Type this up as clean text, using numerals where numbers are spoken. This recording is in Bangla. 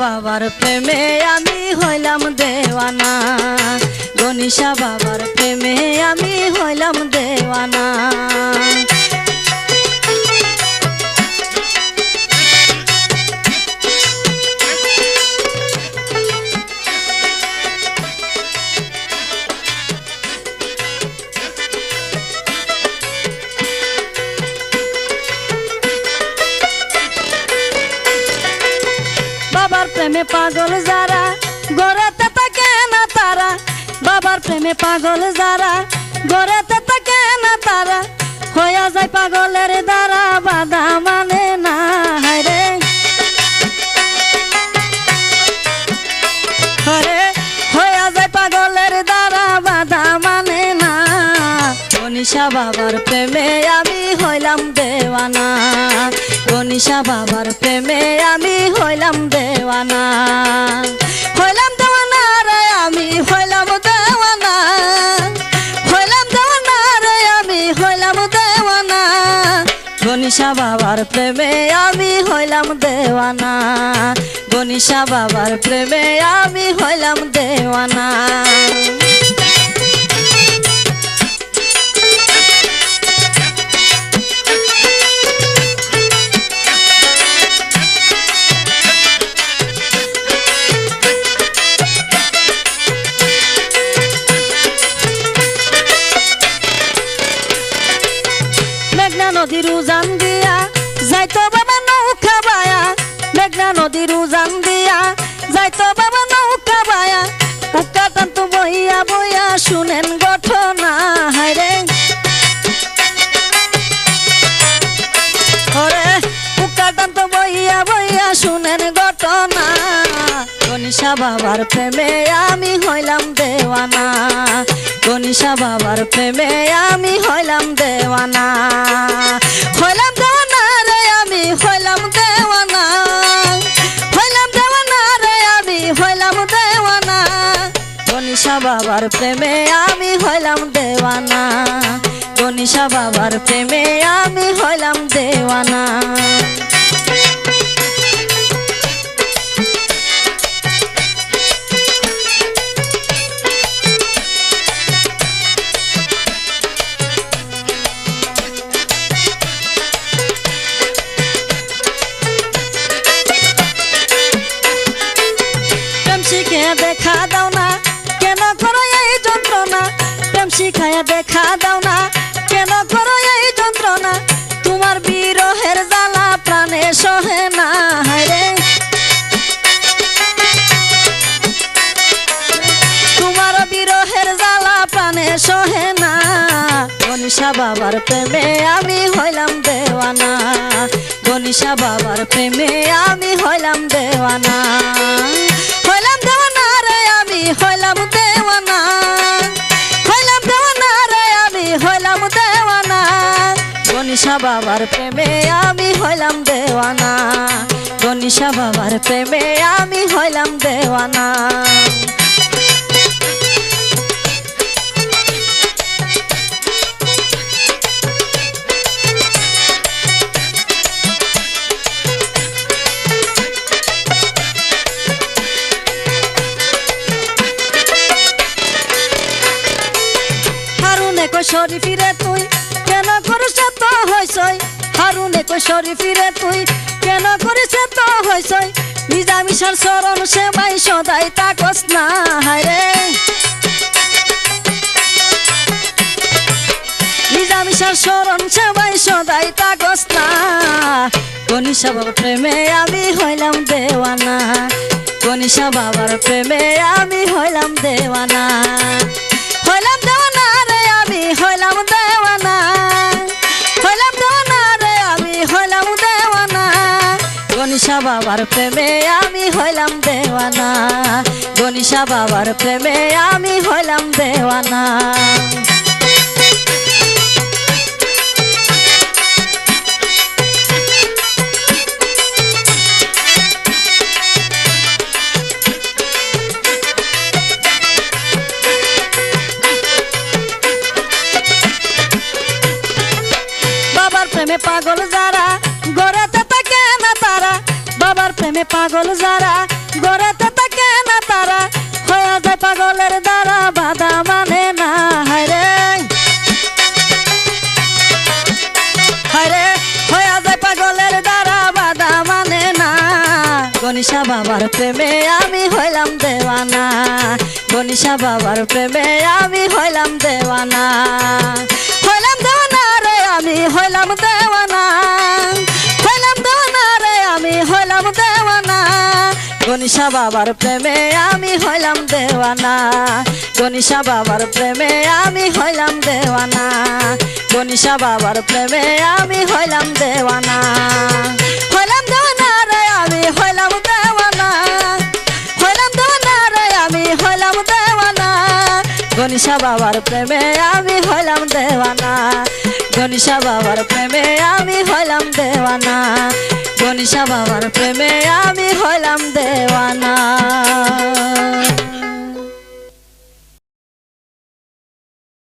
বাবার প্রেমে আমি হইলাম দেওয়ানা, গনিশা বাবার প্রেমে আমি হইলাম দেওয়ানা। বাবার প্রেমে পাগল যারা গড়েতে থাকে না তারা, বাবার প্রেমে পাগল যারা গড়েতে থাকে না তারা, হইয়া যায় পাগলের দ্বারা বাধা মানে না। হায়রে হরে হইয়া যায় পাগলের দ্বারা বাধা মানে না। গনিশা বাবার প্রেমে আমি হইলাম দেওয়ানা, গনিশা বাবার প্রেমে আমি হইলাম দেওয়ানা, হইলাম দেওয়ানা রে আমি হইলাম দেওয়ানা, হইলাম দেওয়ানা রে আমি হইলাম দেওয়ানা। গনিশা বাবার প্রেমে আমি হইলাম দেওয়ানা, গনিশা বাবার প্রেমে আমি হইলাম দেওয়ানা। নদীর উজান দিয়া যাইতো বাবা নৌকা বায়া, মেঘনা নদীর উজান দিয়া যাইতো বাবা নৌকা বায়া, উকা টানতো বইয়া বইয়া শুনেন ঘটনা। হায়রে ওরে উকা টানতো বইয়া বইয়া শুনেন ঘটনা। গনিশা বাবার প্রেমে আমি হইলাম দেওয়ানা, গনিশা বাবার প্রেমে আমি হইলাম দেওয়ানা, হইলাম দেওয়ানা রে আমি হইলাম দেওয়ানা, হইলাম দেওয়ানা রে আমি হইলাম দেওয়ানা। গনিশা বাবার প্রেমে আমি হইলাম দেওয়ানা, গনিশা বাবার প্রেমে আমি হইলাম দেওয়ানা। দেখা দাও না কেন করো এই যন্ত্রণা, প্রেম শিখায়া দেখা দাও না কেন করো এই যন্ত্রণা, তোমার বিরহের জ্বালা প্রাণে সহে না। হায়রে তোমার বিরহের জ্বালা প্রাণে সহে না। গনিশা বাবার প্রেমে আমি হইলাম দেওয়ানা, গনিশা বাবার প্রেমে আমি হইলাম দেওয়ানা, হইলাম দেওয়ানা রে আমি হইলাম দেওয়ানা, হইলাম দেওয়ানা রে আমি হইলাম দেওয়ানা। গনিশা বাবার প্রেমে আমি হইলাম দেওয়ানা, গনিশা বাবার প্রেমে আমি হইলাম দেওয়ানা। শরীফিরে তুই কেন করিস তো হইছই, হারুনে কই শরীফিরে তুই কেন করিস তো হইছই, নিজামিশার চরণ সেবাই সদাই তাকস না। হায়রে নিজামিশার চরণ সেবাই সদাই তাকস না। গনিশা বাবার প্রেমে আমি হইলাম দেওয়ানা, গনিশা বাবার প্রেমে আমি হইলাম দেওয়ানা, হইলাম দেওয়ানা রে আমি হইলাম দেওয়ানা, হইলাম দেওয়ানা রে আমি হইলাম দেওয়ানা। গনিশা বাবার প্রেমে আমি হইলাম দেওয়ানা, গনিশা বাবার প্রেমে আমি হইলাম দেওয়ানা। প্রেমে পাগল যারা গড়েতে থাকে না তারা, বাবার প্রেমে পাগল যারা গড়েতে থাকে না তারা হয়ে যায় পাগলের দ্বারা বাধা মানে না হায়রে হায়রে হয়ে যায় পাগলের দ্বারা বাধা মানে না গনিশা বাবার প্রেমে আমি হইলাম দেওয়ানা গনিশা বাবার প্রেমে আমি হইলাম দেওয়ানা হইলাম দেওয়ানা রে আমি হইলাম দেওয়ানা হইলাম দেওয়ানা রে আমি হইলাম দেওয়ানা গনিশা বাবার প্রেমে আমি হইলাম দেওয়ানা গনিশা বাবার প্রেমে আমি হইলাম দেওয়ানা গনিশা বাবার প্রেমে আমি হইলাম দেওয়ানা হইলাম দেওয়ানা রে আমি হইলাম দেওয়ানা হইলাম দেওয়ানা রে আমি হইলাম দেওয়ানা গনিশা বাবার প্রেমে আমি হইলাম দেওয়ানা গনিশা বাবার প্রেমে আমি হইলাম দেওয়ানা গনিশা বাবার প্রেমে আমি হইলাম দেওয়ানা।